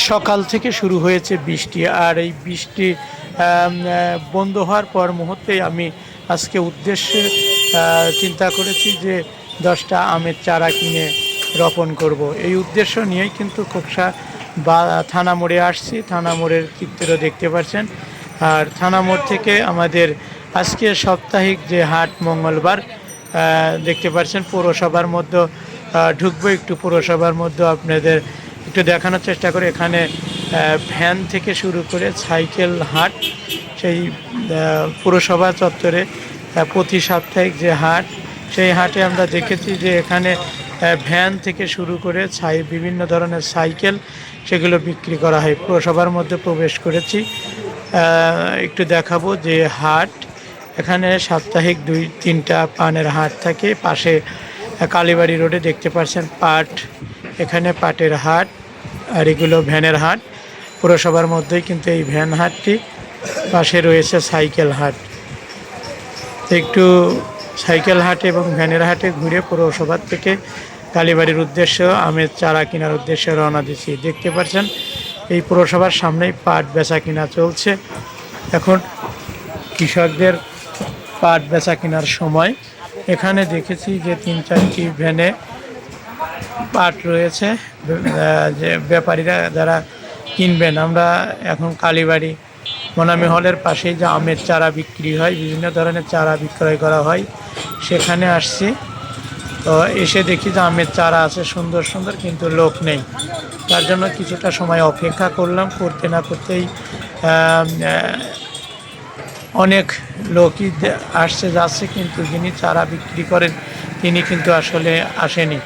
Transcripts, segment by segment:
সকাল থেকে শুরু হয়েছে বৃষ্টি, আর এই বৃষ্টি বন্ধ হওয়ার পর মুহূর্তেই আমি আজকে উদ্দেশ্যে চিন্তা করেছি যে 10টা আমের চারা কিনে রোপণ করব। এই উদ্দেশ্য নিয়েই কিন্তু খোকসা বা থানা মোড়ে আসছি। থানা মোড়ের চিত্র দেখতে পাচ্ছেন। আর থানা মোড় থেকে আমাদের আজকে সাপ্তাহিক যে হাট মঙ্গলবার দেখতে পাচ্ছেন, পৌরসভার মধ্যে ঢুকবো। একটু পৌরসভার মধ্যে আপনাদের একটু দেখানোর চেষ্টা করে। এখানে ভ্যান থেকে শুরু করে সাইকেল হাট, সেই পুরসভা চত্বরে প্রতি সাপ্তাহিক যে হাট, সেই হাটে আমরা দেখেছি যে এখানে ভ্যান থেকে শুরু করে বিভিন্ন ধরনের সাইকেল সেগুলো বিক্রি করা হয়। পুরসভার মধ্যে প্রবেশ করেছি, একটু দেখাবো যে হাট এখানে সাপ্তাহিক 2-3টা পানের হাট থাকে। পাশে কালীবাড়ি রোডে দেখতে পাচ্ছেন পাট, এখানে পাটের হাট, আর এগুলো ভ্যানের হাট। পুরসভার মধ্যেই কিন্তু এই ভ্যান হাটটি, পাশে রয়েছে সাইকেল হাট। একটু সাইকেল হাটে এবং ভ্যানের হাটে ঘুরে পৌরসভার থেকে কালীবাড়ির উদ্দেশ্যে আমের চারা কেনার উদ্দেশ্যে রওনা দিচ্ছি। দেখতে পাচ্ছেন এই পৌরসভার সামনেই পাট বেচা কিনা চলছে। এখন কৃষকদের পাট বেচা কেনার সময়। এখানে দেখেছি যে 3-4টি ভ্যানে পাট রয়েছে, যে ব্যাপারীরা যারা কিনবেন। আমরা এখন কালীবাড়ি মনামি হলের পাশেই যে আমের চারা বিক্রি হয়, বিভিন্ন ধরনের চারা বিক্রয় করা হয়, সেখানে আসছি। তো এসে দেখি যে আমের চারা আছে সুন্দর সুন্দর, কিন্তু লোক নেই। তার জন্য কিছুটা সময় অপেক্ষা করলাম। করতে না করতেই অনেক লোকই আসছে যাচ্ছে, কিন্তু যিনি চারা বিক্রি করেন তিনি কিন্তু আসলে আসেনি।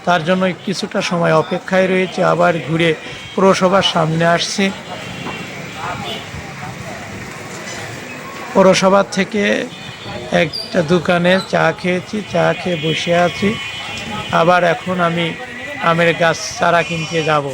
তার জন্য কিছুটা সময় অপেক্ষায় রয়েছে। আবার ঘুরে পৌরসভার সামনে আসছি। পৌরসভা থেকে একটা দোকানে চা খেয়েছি, চা খেয়ে বসে আছি। আবার এখন আমি আমের গাছ চারা কিনতে যাব।